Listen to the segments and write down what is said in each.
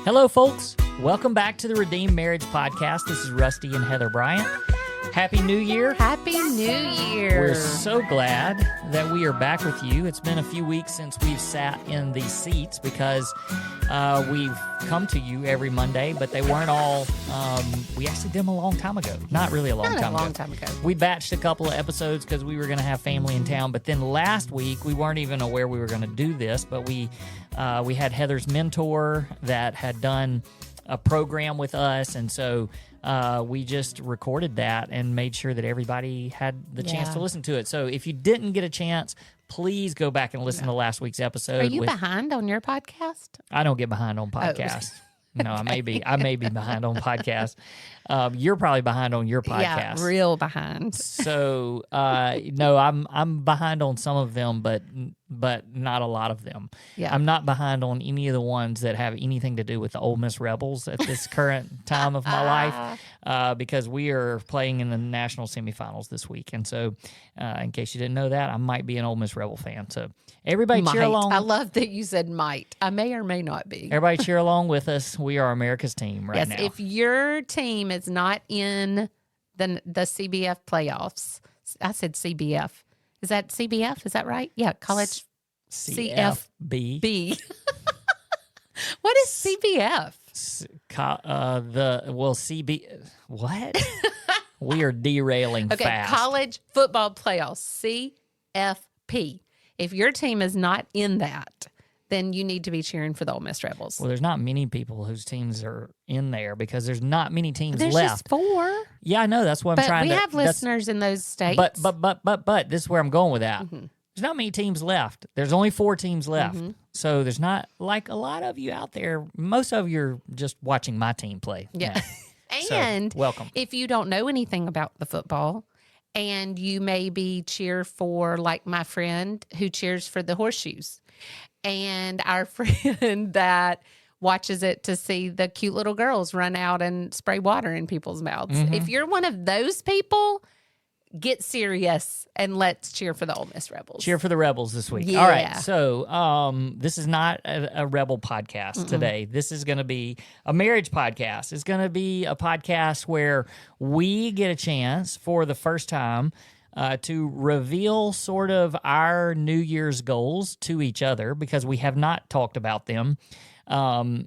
Hello, folks. Welcome back to the Redeemed Marriage Podcast. This is Rusty and Heather Bryant. Happy New Year. Happy New Year. We're so glad that we are back with you. It's been a few weeks since we've sat in these seats because we've come to you every Monday, but they weren't all, we actually did them a long time ago. Not really a long time ago. We batched a couple of episodes because we were going to have family in town, but then last week we weren't even aware we were going to do this, but we had Heather's mentor that had done a program with us, and so we just recorded that and made sure that everybody had the chance to listen to it. So if you didn't get a chance, please go back and listen to last week's episode. Are you behind on your podcast? I don't get behind on podcasts. No, I may be behind on podcasts. You're probably behind on your podcast. Yeah, real behind. So no, I'm behind on some of them, but not a lot of them. Yeah. I'm not behind on any of the ones that have anything to do with the Ole Miss Rebels at this current time of my life, because we are playing in the national semifinals this week. And so, in case you didn't know that, I might be an Ole Miss Rebel fan. So everybody cheer along. I love that you said might. I may or may not be. Everybody cheer along with us. We are America's team right now. If your team is not in the CBF playoffs, I said CBF. Is that CBF? Is that right? Yeah, college CFB. What is CBF? CB. What? We are derailing fast. College football playoffs, CFP. If your team is not in that, then you need to be cheering for the Ole Miss Rebels. Well, there's not many people whose teams are in there because there's not many teams left. There's just 4. Yeah, I know. That's what I'm trying to... But we have listeners in those states. But this is where I'm going with that. Mm-hmm. There's not many teams left. There's only 4 teams left. Mm-hmm. So there's not, like a lot of you out there, most of you are just watching my team play. Yeah. And so, welcome. If you don't know anything about the football, and you maybe cheer for, like my friend who cheers for the horseshoes, and our friend that watches it to see the cute little girls run out and spray water in people's mouths. Mm-hmm. If you're one of those people, get serious and let's cheer for the Ole Miss Rebels. Cheer for the Rebels this week. Yeah. All right. So this is not a Rebel podcast today. This is going to be a marriage podcast. It's going to be a podcast where we get a chance for the first time to reveal sort of our New Year's goals to each other because we have not talked about them.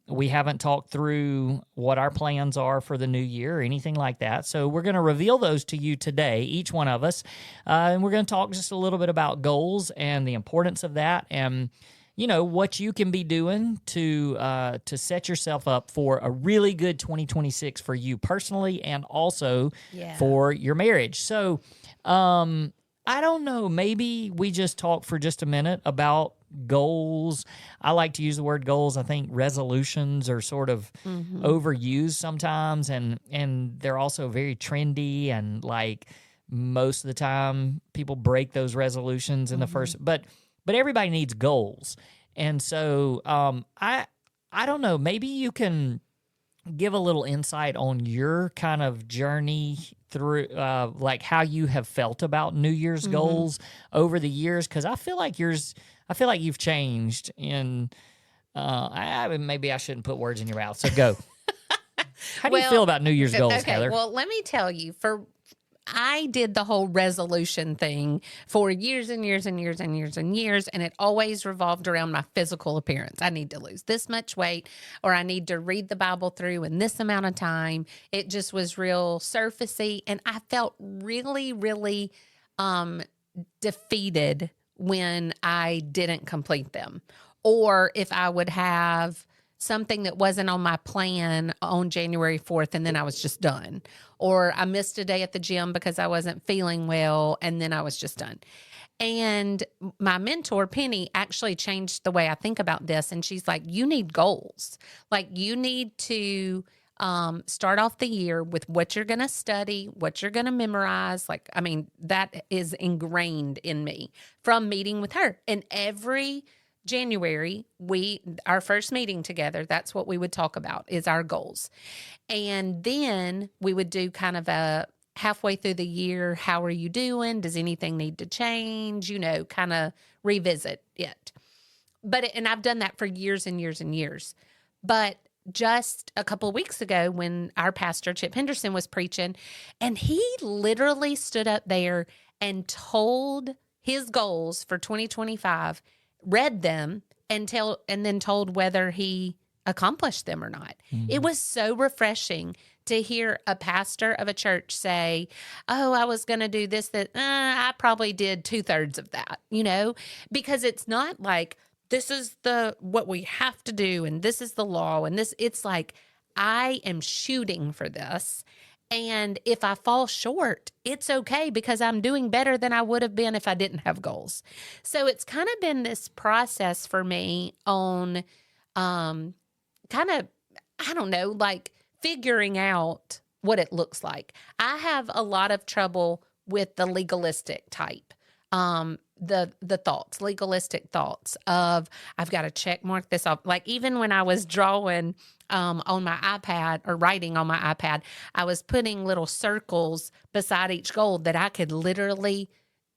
We haven't talked through what our plans are for the new year or anything like that. So we're going to reveal those to you today, each one of us. And we're going to talk just a little bit about goals and the importance of that and, you know, what you can be doing to set yourself up for a really good 2026 for you personally and also for your marriage. So I don't know, maybe we just talk for just a minute about goals. I like to use the word goals. I think resolutions are sort of overused sometimes, and they're also very trendy, and like most of the time people break those resolutions in the first, but everybody needs goals. And so I don't know, maybe you can give a little insight on your kind of journey through like how you have felt about New Year's goals over the years, because I feel like you've changed in maybe I shouldn't put words in your mouth, so go. How do you feel about New Year's goals, Heather? Well, let me tell you, I did the whole resolution thing for years and years and years and years and years, and it always revolved around my physical appearance. I need to lose this much weight, or I need to read the Bible through in this amount of time. It just was real surfacey, and I felt really, really defeated when I didn't complete them, or if I would have something that wasn't on my plan on January 4th and then I was just done, or I missed a day at the gym because I wasn't feeling well and then I was just done. And my mentor, Penny, actually changed the way I think about this. And she's like, you need goals. Like, you need to start off the year with what you're going to study, what you're going to memorize. Like, I mean, that is ingrained in me from meeting with her. And every January, our first meeting together, that's what we would talk about, is our goals. And then we would do kind of a halfway through the year, how are you doing? Does anything need to change? You know, kind of revisit it. And I've done that for years and years and years. But just a couple of weeks ago when our pastor, Chip Henderson, was preaching, and he literally stood up there and told his goals for 2025, read them, and then told whether he accomplished them or not. It was so refreshing to hear a pastor of a church say, "Oh, I was going to do this, that I probably did 2/3 of that," because it's not like this is what we have to do and this is the law and this. It's like, I am shooting for this. And if I fall short, it's okay because I'm doing better than I would have been if I didn't have goals. So it's kind of been this process for me on kind of, I don't know, like figuring out what it looks like. I have a lot of trouble with the legalistic type. The thoughts, legalistic thoughts of I've got to check mark this off. Like even when I was drawing on my iPad or writing on my iPad, I was putting little circles beside each goal that I could literally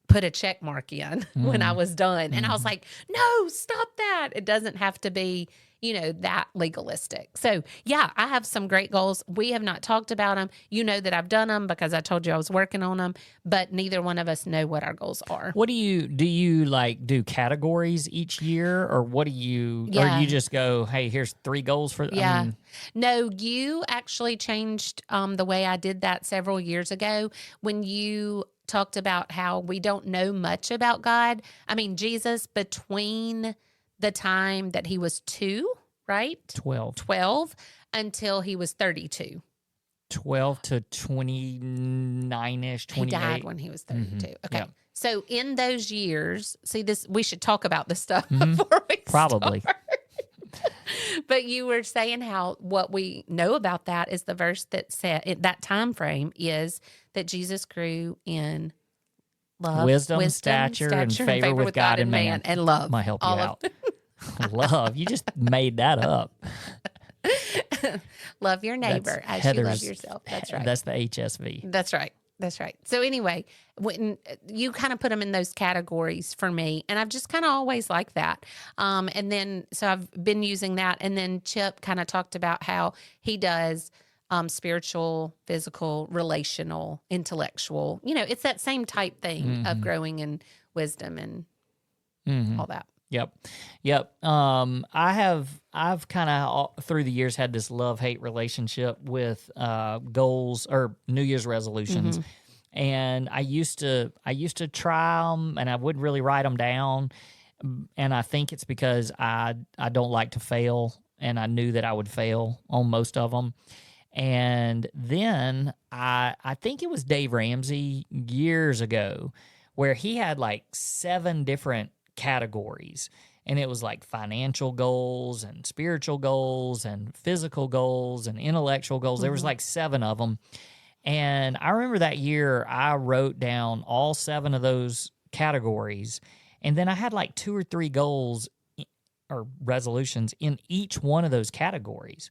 put a check mark in when I was done. And I was like, no, stop that. It doesn't have to be, that legalistic. So yeah, I have some great goals. We have not talked about them. You know that I've done them because I told you I was working on them, but neither one of us know what our goals are. What do you like do categories each year, or what do you, or you just go, hey, here's 3 goals for, yeah. No, you actually changed the way I did that several years ago when you talked about how we don't know much about God. I mean, Jesus, between the time that he was 2, right? 12 until he was 32. 12 to 29-ish, 28. He died when he was 32. Okay. Yep. So in those years, see this, we should talk about this stuff before we Probably. start. But you were saying how what we know about that is the verse that said that time frame is that Jesus grew in love, wisdom, stature, and favor with God and man. And love. Might help you out. Love. You just made that up. Love your neighbor as you love yourself. That's right. That's the HSV. That's right. That's right. So anyway, when you kind of put them in those categories for me, and I've just kind of always liked that. And then, so I've been using that. And then Chip kind of talked about how he does spiritual, physical, relational, intellectual. It's that same type thing of growing in wisdom and all that. Yep. I've kind of through the years had this love-hate relationship with goals or New Year's resolutions. And I used to try them and I wouldn't really write them down. And I think it's because I don't like to fail, and I knew that I would fail on most of them. And then I think it was Dave Ramsey years ago where he had like 7 different categories, and it was like financial goals and spiritual goals and physical goals and intellectual goals. There was like 7 of them. And I remember that year I wrote down all 7 of those categories, and then I had like 2 or 3 goals or resolutions in each one of those categories.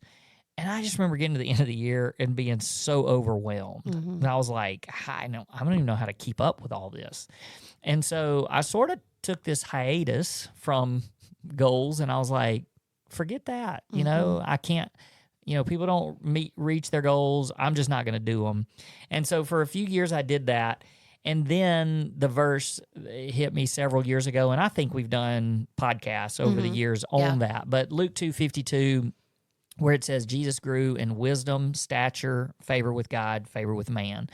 And I just remember getting to the end of the year and being so overwhelmed. And I was like, I don't even know how to keep up with all this. And so I sort of took this hiatus from goals, and I was like, forget that. I can't, people don't reach their goals. I'm just not going to do them. And so for a few years I did that. And then the verse hit me several years ago, and I think we've done podcasts over the years on that. But Luke 2:52, where it says Jesus grew in wisdom, stature, favor with God, favor with man.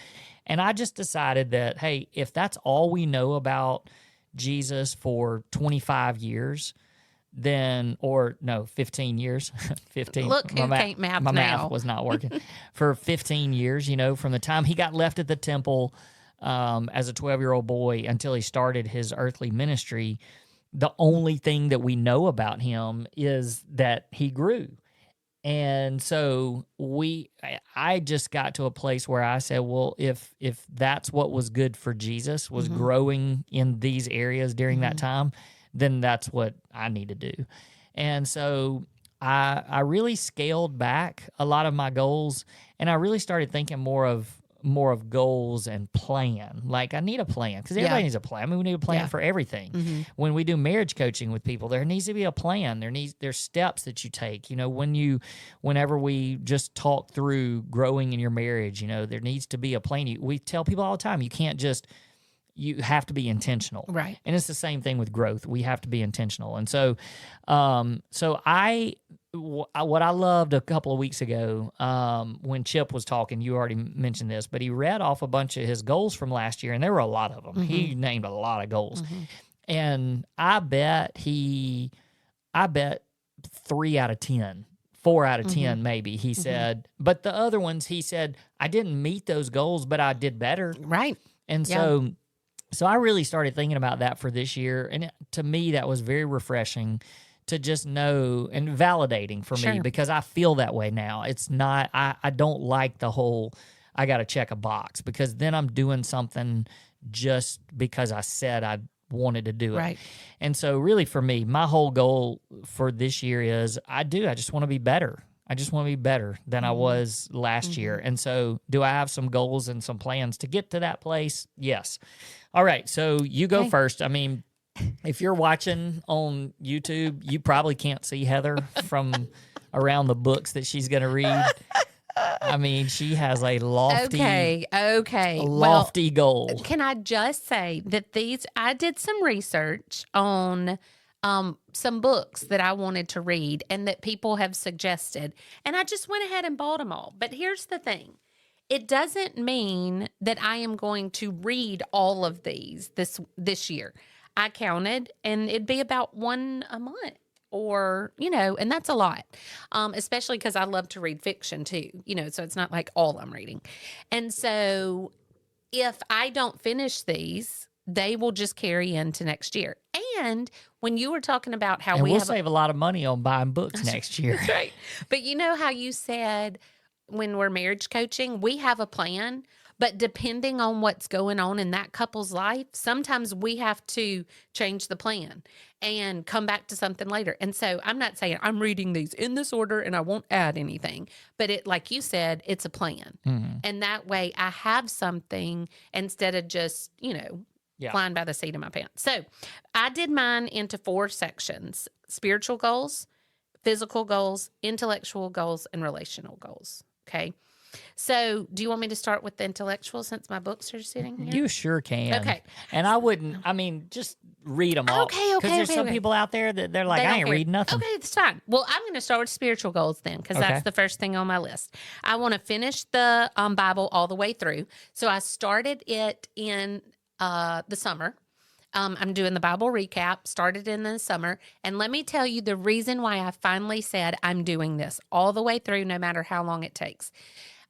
And I just decided that, hey, if that's all we know about Jesus for 25 years, then, or no, 15 years, 15. Look, who can't math my now? math was not working. For 15 years, from the time he got left at the temple as a 12-year-old boy until he started his earthly ministry, the only thing that we know about him is that he grew. And so I just got to a place where I said, well, if that's what was good for Jesus, was growing in these areas during that time, then that's what I need to do. And so I really scaled back a lot of my goals, and I really started thinking more of more of goals and plan. Like, I need a plan because everybody needs a plan. I mean, we need a plan for everything. When we do marriage coaching with people, there needs to be a plan. There's steps that you take. Whenever we just talk through growing in your marriage, there needs to be a plan. We tell people all the time, you have to be intentional. Right. And it's the same thing with growth. We have to be intentional. And so, what I loved a couple of weeks ago, when Chip was talking, you already mentioned this, but he read off a bunch of his goals from last year, and there were a lot of them. He named a lot of goals. And I bet 3 out of 10, 4 out of 10, maybe, he said. But the other ones, he said, I didn't meet those goals, but I did better. Right. And so I really started thinking about that for this year. And to me, that was very refreshing to just know and validating for me, because I feel that way now. It's not, I don't like the whole, I got to check a box, because then I'm doing something just because I said I wanted to do it. Right. And so really for me, my whole goal for this year is I just want to be better. I just want to be better than I was last year. And so do I have some goals and some plans to get to that place? Yes. All right. So you go first. I mean, if you're watching on YouTube, you probably can't see Heather from around the books that she's going to read. I mean, she has a lofty, goal. Can I just say that I did some research on some books that I wanted to read and that people have suggested, and I just went ahead and bought them all. But here's the thing. It doesn't mean that I am going to read all of these this year. I counted, and it'd be about one a month, or, and that's a lot, especially because I love to read fiction too, so it's not like all I'm reading. And so if I don't finish these, they will just carry into next year. And when you were talking about how we'll save a lot of money on buying books next year. That's right. But you know how you said when we're marriage coaching, we have a plan, but depending on what's going on in that couple's life, sometimes we have to change the plan and come back to something later. And so I'm not saying I'm reading these in this order and I won't add anything, but like you said, it's a plan. And that way I have something instead of just, flying by the seat of my pants. So I did mine into 4 sections: spiritual goals, physical goals, intellectual goals, and relational goals. Okay. So do you want me to start with the intellectual since my books are sitting here? You sure can. Okay. And I wouldn't, just read them all. Okay. Because there's some people out there that they're like, I ain't reading nothing. Okay, that's fine. Well, I'm going to start with spiritual goals then, because that's the first thing on my list. I want to finish the Bible all the way through. So I started it in the summer. I'm doing the Bible recap, started in the summer. And let me tell you the reason why I finally said I'm doing this all the way through, no matter how long it takes.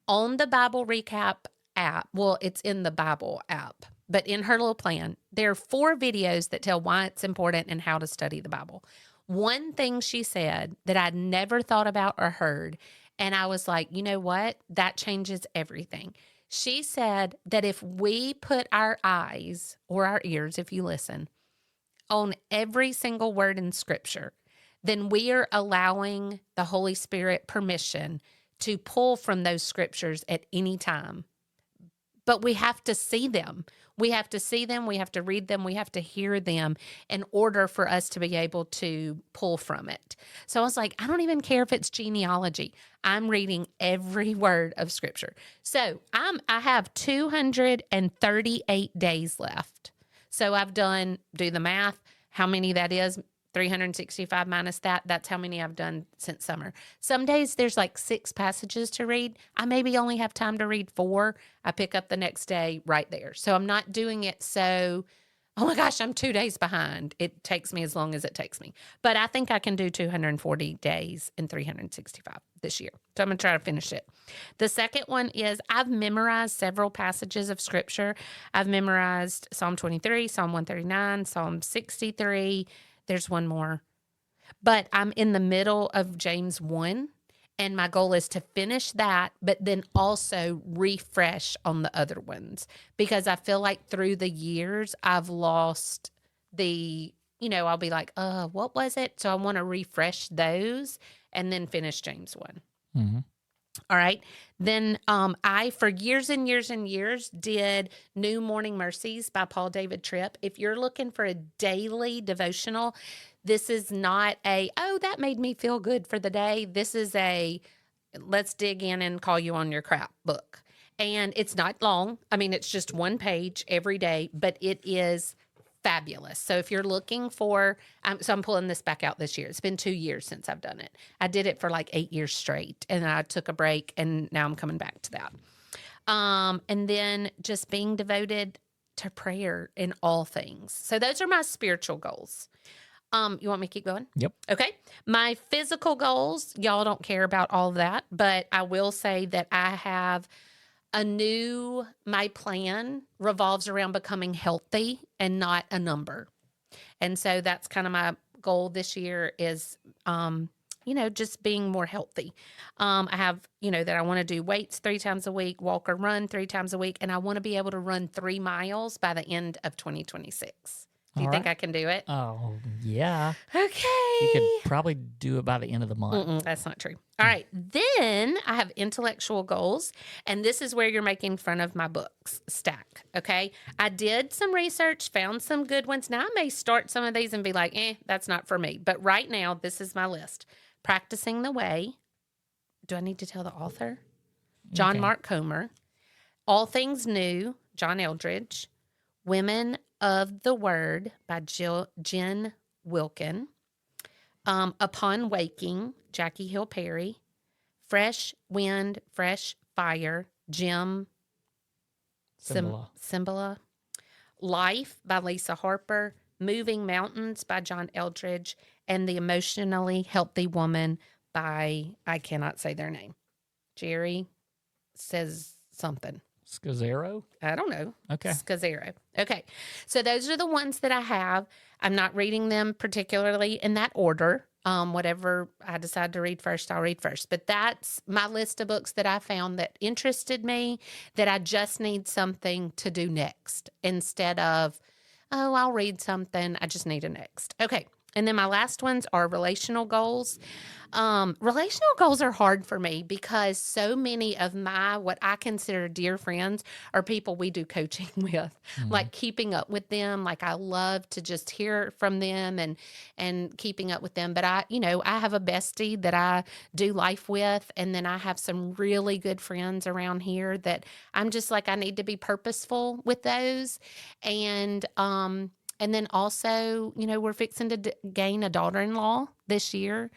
On the Bible recap app, well, it's in the Bible app, but in her little plan, there are 4 videos that tell why it's important and how to study the Bible. One thing she said that I'd never thought about or heard, and I was like, you know what? That changes everything. She said that if we put our eyes, or our ears, if you listen, on every single word in Scripture, then we are allowing the Holy Spirit permission to pull from those scriptures at any time. But we have to see them. We have to see them. We have to read them. We have to hear them in order for us to be able to pull from it. So I was like, I don't even care if it's genealogy. I'm reading every word of Scripture. So I have 238 days left. So I've do the math, how many that is. 365 minus that's how many I've done since summer. Some days there's like 6 passages to read. I maybe only have time to read 4. I pick up the next day right there. So I'm not doing it so, oh my gosh, I'm 2 days behind. It takes me as long as it takes me. But I think I can do 240 days in 365 this year. So I'm going to try to finish it. The second one is I've memorized several passages of Scripture. I've memorized Psalm 23, Psalm 139, Psalm 63. There's one more. But I'm in the middle of James 1, and my goal is to finish that, but then also refresh on the other ones, because I feel like through the years I've lost I'll be like, what was it? So I want to refresh those and then finish James 1. Mm-hmm. All right. Then I, for years and years and years, did New Morning Mercies by Paul David Tripp. If you're looking for a daily devotional, this is not oh, that made me feel good for the day. This is let's dig in and call you on your crap book. And it's not long. I mean, it's just one page every day, but it is fabulous. So if you're looking for, so I'm pulling this back out this year. It's been 2 years since I've done it. I did it for like 8 years straight, and I took a break, and now I'm coming back to that. And then just being devoted to prayer in all things. So those are my spiritual goals. You want me to keep going? Yep. Okay. My physical goals, y'all don't care about all of that, but I will say that I have my plan revolves around becoming healthy and not a number. And so that's kind of my goal this year is, just being more healthy. I have, that I want to do weights 3 times a week, walk or run 3 times a week, and I want to be able to run 3 miles by the end of 2026. Do you think I can do it? Oh, yeah. Okay. You could probably do it by the end of the month. That's not true. All right. Then I have intellectual goals, and this is where you're making fun of my books stack. Okay. I did some research, found some good ones. Now I may start some of these and be like, that's not for me. But right now, this is my list. Practicing the Way. Do I need to tell the author? John Mark Comer. All Things New, John Eldredge. Women of the Word by Jen Wilkin. Upon Waking, Jackie Hill Perry. Fresh Wind, Fresh Fire, Jim Cymbala. Life by Lisa Harper. Moving Mountains by John Eldredge. And The Emotionally Healthy Woman by, I cannot say their name. Jerry says something. Scazzaro? I don't know. Okay. Scazzaro. Okay. So those are the ones that I have. I'm not reading them particularly in that order. Whatever I decide to read first, I'll read first. But that's my list of books that I found that interested me, that I just need something to do next instead of, I'll read something. I just need a next. Okay. And then my last ones are relational goals. Relational goals are hard for me because so many of what I consider dear friends are people we do coaching with, like keeping up with them. Like I love to just hear from them and keeping up with them. But I have a bestie that I do life with. And then I have some really good friends around here that I'm just like, I need to be purposeful with those. And then also, we're fixing to gain a daughter-in-law this year.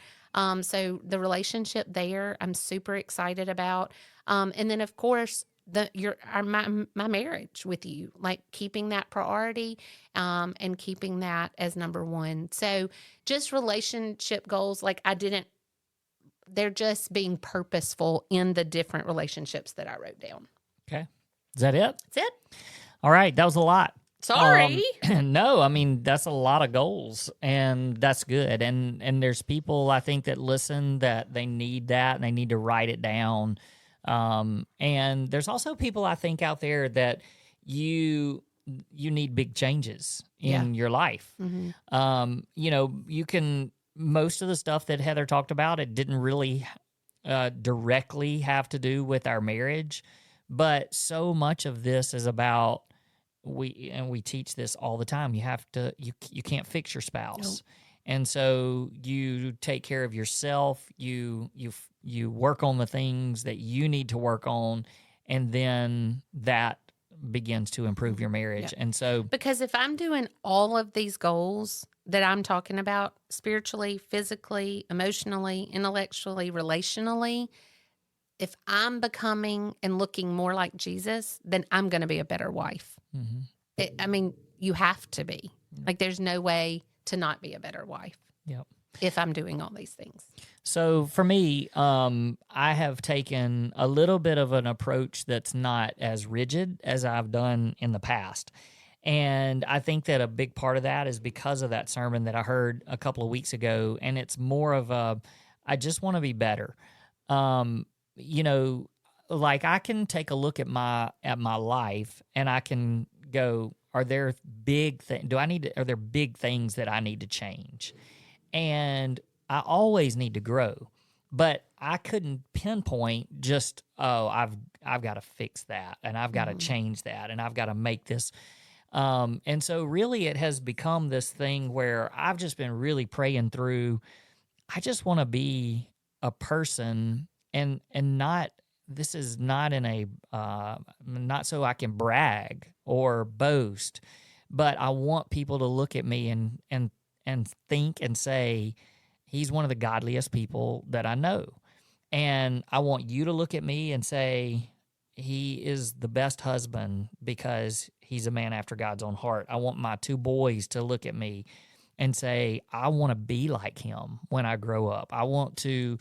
So the relationship there, I'm super excited about. And then of course, my marriage with you, like keeping that priority, and keeping that as number one. So just relationship goals, like they're just being purposeful in the different relationships that I wrote down. Okay. Is that it? That's it. All right. That was a lot. Sorry. No, I mean, that's a lot of goals, and that's good. And there's people, I think, that listen that they need that and they need to write it down. And there's also people, I think, out there that you need big changes in your life. Mm-hmm. You can, most of the stuff that Heather talked about, it didn't really directly have to do with our marriage, but so much of this is about, we teach this all the time. You have to, you can't fix your spouse. Nope. And so you take care of yourself, you work on the things that you need to work on, and then that begins to improve your marriage. Yeah. And so, because if I'm doing all of these goals that I'm talking about, spiritually, physically, emotionally, intellectually, relationally, if I'm becoming and looking more like Jesus, then I'm going to be a better wife. Mm-hmm. You have to be. Like, there's no way to not be a better wife. Yep. If I'm doing all these things. So for me, I have taken a little bit of an approach that's not as rigid as I've done in the past. And I think that a big part of that is because of that sermon that I heard a couple of weeks ago. And it's more of I just want to be better. Like I can take a look at my life and I can go, are there big things that I need to change? And I always need to grow. but I couldn't pinpoint just, oh, I've got to fix that, and I've got to change that, and I've got to make this. And so really it has become this thing where I've just been really praying through. I just want to be a person, and not, this is not in a, not so I can brag or boast, but I want people to look at me and think and say, he's one of the godliest people that I know. And I want you to look at me and say, he is the best husband because he's a man after God's own heart. I want my 2 boys to look at me and say, I want to be like him when I grow up. I want to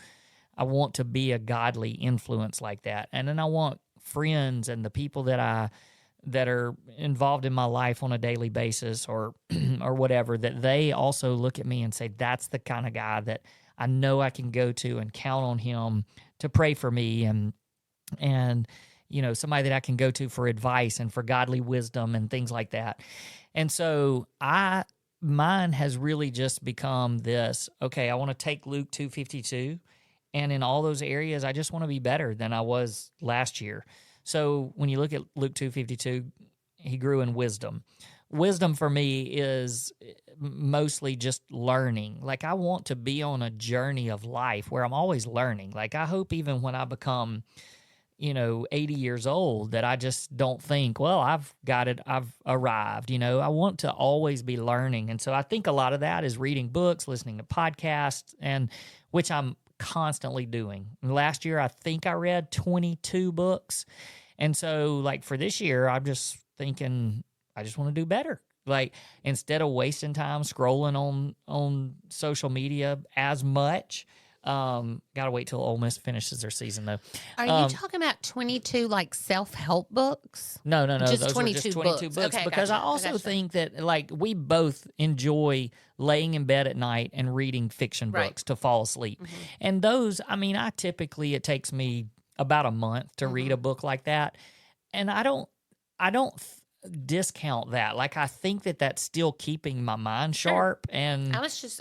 be a godly influence like that. And then I want friends and the people that are involved in my life on a daily basis or or whatever, that they also look at me and say, that's the kind of guy that I know I can go to and count on him to pray for me, and somebody that I can go to for advice and for godly wisdom and things like that. And so mine has really just become this, okay, I want to take Luke 2:52, and in all those areas I just want to be better than I was last year. So when you look at Luke 2:52, he grew in wisdom. Wisdom for me is mostly just learning. Like, I want to be on a journey of life where I'm always learning. Like, I hope even when I become 80 years old, that I just don't think, well, I've got it, I've arrived. I want to always be learning. And so I think a lot of that is reading books, listening to podcasts, and which I'm constantly doing. Last year, I think I read 22 books. And so, like, for this year, I'm just thinking, I just want to do better. Like, instead of wasting time scrolling on social media as much, gotta wait till Ole Miss finishes their season, though. Are you talking about 22 like self-help books? No. Just those 22 are just 22 books. Okay, because gotcha. I also think that, like, we both enjoy laying in bed at night and reading fiction books to fall asleep. And those, I typically, it takes me about a month to read a book like that. And I don't discount that. Like, I think that that's still keeping my mind sharp. And I was just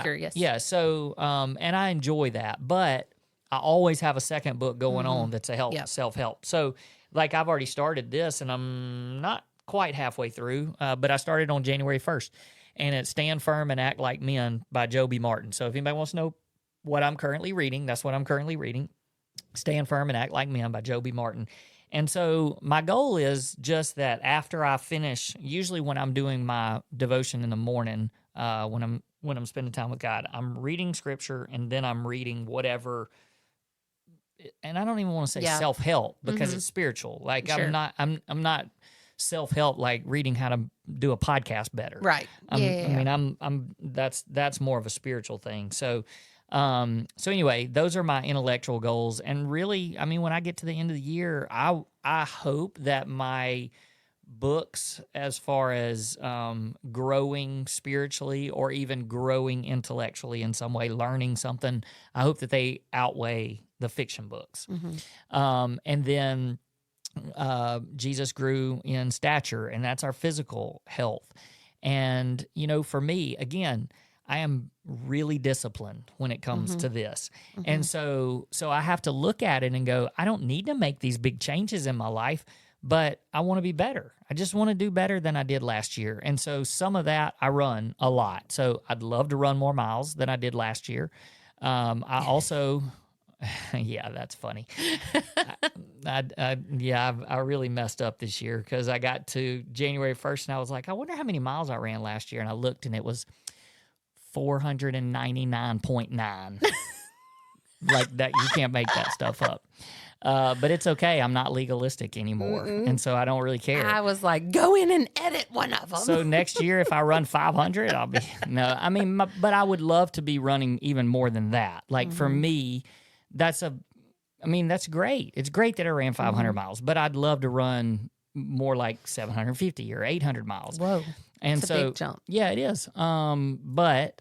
curious. Yeah. So, and I enjoy that, but I always have a second book going on that's a self-help. So, like, I've already started this, and I'm not quite halfway through, but I started on January 1st, and it's Stand Firm and Act Like Men by Joe B. Martin. So if anybody wants to know what I'm currently reading, that's what I'm currently reading. Stand Firm and Act Like Men by Joe B. Martin. And so my goal is just that after I finish, usually when I'm doing my devotion in the morning, when I'm spending time with God, I'm reading scripture, and then I'm reading whatever. And I don't even want to say self-help because it's spiritual. Like, Sure. I'm not self-help, like reading how to do a podcast better. Right. I mean, that's more of a spiritual thing. So anyway, those are my intellectual goals. And really, when I get to the end of the year, I hope that my books, as far as growing spiritually or even growing intellectually in some way, learning something, I hope that they outweigh the fiction books. And then Jesus grew in stature, and that's our physical health. And, for me, again, I am really disciplined when it comes to this. And so I have to look at it and go, I don't need to make these big changes in my life, but I want to be better. I just want to do better than I did last year. And so some of that I run a lot. So I'd love to run more miles than I did last year. I also, yeah, that's funny. I really messed up this year because I got to January 1st and I was like, I wonder how many miles I ran last year. And I looked and it was 499.9. Like that, you can't make that stuff up. But it's okay. I'm not legalistic anymore. And so I don't really care. I was like, go in and edit one of them. So next year, if I run 500, I'll be, but I would love to be running even more than that. Like for me, that's great. It's great that I ran 500 miles, but I'd love to run more like 750 or 800 miles. Whoa. And it's a big jump. Yeah, it is. But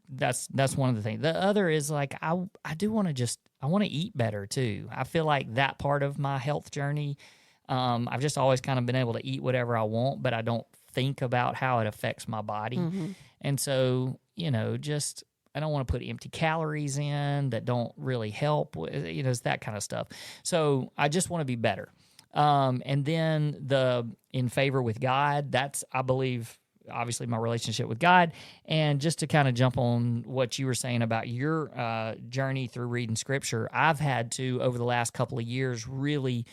that's one of the things. The other is like, I do want to I want to eat better too. I feel like that part of my health journey, I've just always kind of been able to eat whatever I want, but I don't think about how it affects my body. And so, want to put empty calories in that don't really help. It's that kind of stuff. So I just want to be better. And then the in favor with God, that's, I believe, obviously my relationship with God. And just to kind of jump on what you were saying about your journey through reading scripture, I've had to, over the last couple of years, really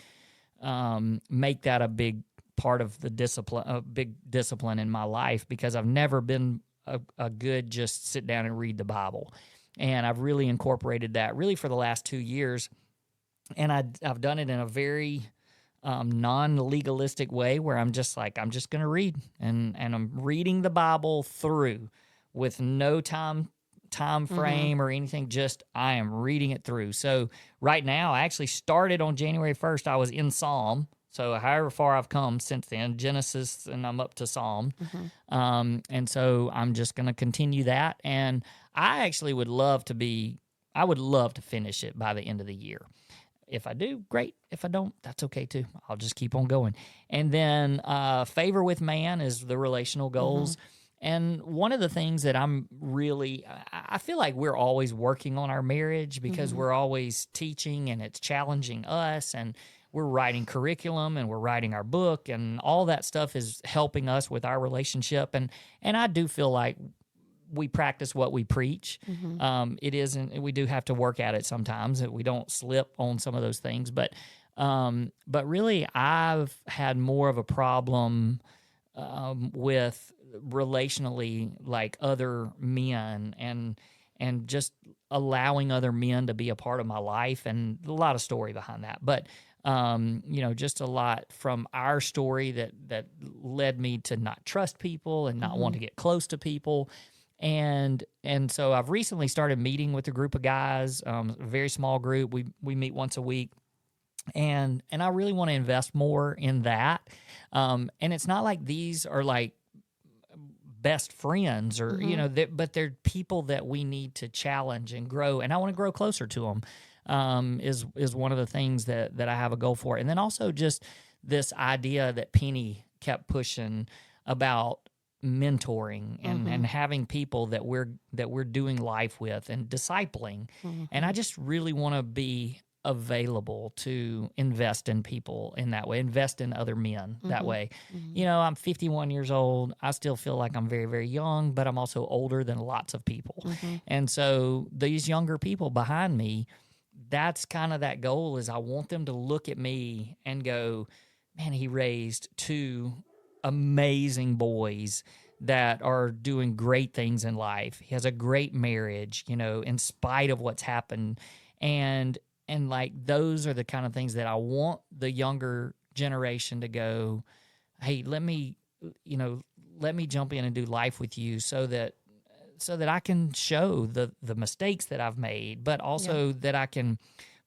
make that a big part of the discipline, a big discipline in my life, because I've never been a good just sit down and read the Bible. And I've really incorporated that really for the last 2 years. And I've done it in a very non-legalistic way, where I'm just going to read, and I'm reading the Bible through with no time frame or anything. Just I am reading it through. So right now, I actually started on January 1st. I was in Psalm. So however far I've come since then, Genesis, and I'm up to Psalm. And so I'm just going to continue that. And I actually would love to finish it by the end of the year. If I do, great. If I don't, that's okay too. I'll just keep on going. And then favor with man is the relational goals. And one of the things that I feel like we're always working on our marriage, because we're always teaching and it's challenging us, and we're writing curriculum and we're writing our book, and all that stuff is helping us with our relationship. And I do feel like we practice what we preach. We do have to work at it sometimes, that we don't slip on some of those things. But really, I've had more of a problem with relationally, like other men, and just allowing other men to be a part of my life, and a lot of story behind that. But just a lot from our story that led me to not trust people and not want to get close to people. And so I've recently started meeting with a group of guys, a very small group. We meet once a week, and I really want to invest more in that. And it's not like these are like best friends or but they're people that we need to challenge and grow, and I want to grow closer to them. Is one of the things that I have a goal for. And then also just this idea that Penny kept pushing about mentoring and having people that we're doing life with and discipling. And I just really want to be available to invest in people in that way, invest in other men that way. I'm 51 years old. I still feel like I'm very, very young, but I'm also older than lots of people. And so these younger people behind me, that's kind of that goal, is I want them to look at me and go, man, he raised 2 amazing boys that are doing great things in life. He has a great marriage, in spite of what's happened. And like, those are the kind of things that I want the younger generation to go, hey, let me jump in and do life with you, so that I can show the mistakes that I've made, but also that I can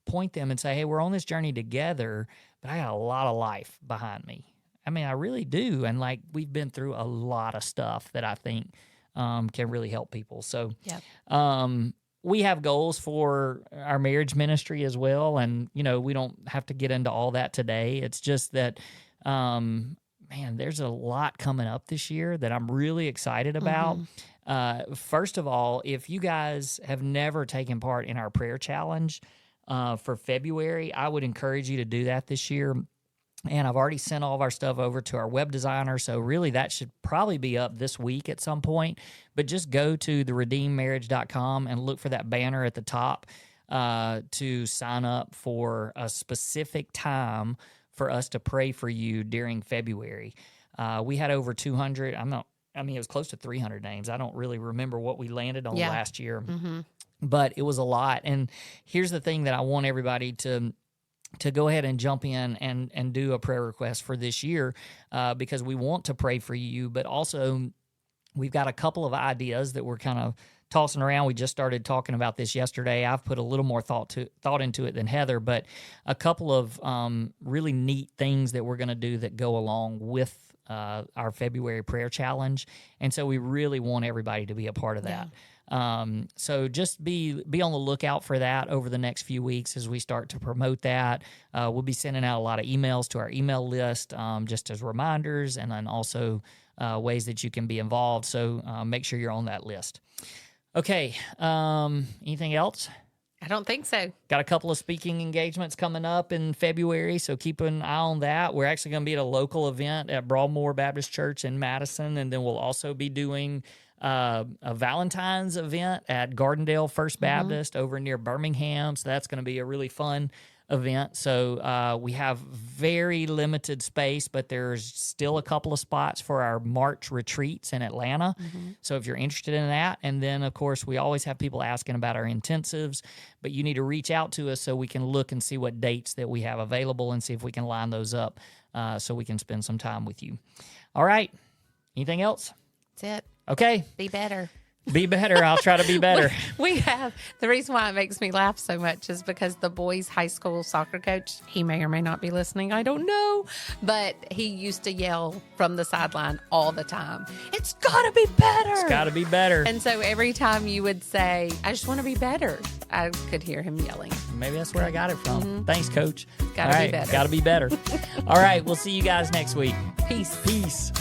point them and say, hey, we're on this journey together, but I got a lot of life behind me. I mean, I really do. And like, we've been through a lot of stuff that I think can really help people. So we have goals for our marriage ministry as well. And, we don't have to get into all that today. It's just that, there's a lot coming up this year that I'm really excited about. First of all, if you guys have never taken part in our prayer challenge for February, I would encourage you to do that this year. And I've already sent all of our stuff over to our web designer, so really that should probably be up this week at some point. But just go to theredeemedmarriage.com and look for that banner at the top to sign up for a specific time for us to pray for you during February. We had over 200. It was close to 300 names. I don't really remember what we landed on last year, but it was a lot. And here's the thing that I want everybody to go ahead and jump in and do a prayer request for this year, because we want to pray for you, but also we've got a couple of ideas that we're kind of tossing around. We just started talking about this yesterday. I've put a little more thought into it than Heather, but a couple of really neat things that we're going to do that go along with our February prayer challenge. And so we really want everybody to be a part of that. So just be on the lookout for that over the next few weeks as we start to promote that. We'll be sending out a lot of emails to our email list, just as reminders, and then also ways that you can be involved. So make sure you're on that list. Okay. Anything else? I don't think so. Got a couple of speaking engagements coming up in February, so keep an eye on that. We're actually going to be at a local event at Broadmoor Baptist Church in Madison, and then we'll also be doing a Valentine's event at Gardendale First Baptist over near Birmingham. So that's going to be a really fun event. So we have very limited space, but there's still a couple of spots for our March retreats in Atlanta. So if you're interested in that, and then of course we always have people asking about our intensives, but you need to reach out to us so we can look and see what dates that we have available and see if we can line those up so we can spend some time with you. All right. Anything else? That's it. Okay. Be better. Be better. I'll try to be better. We have, the reason why it makes me laugh so much is because the boys' high school soccer coach, he may or may not be listening, I don't know, but he used to yell from the sideline all the time, "It's got to be better. It's got to be better. And so every time you would say, "I just want to be better," I could hear him yelling. Maybe that's where I got it from. Thanks, Coach. Gotta be better. Got to be better. All right. We'll see you guys next week. Peace. Peace.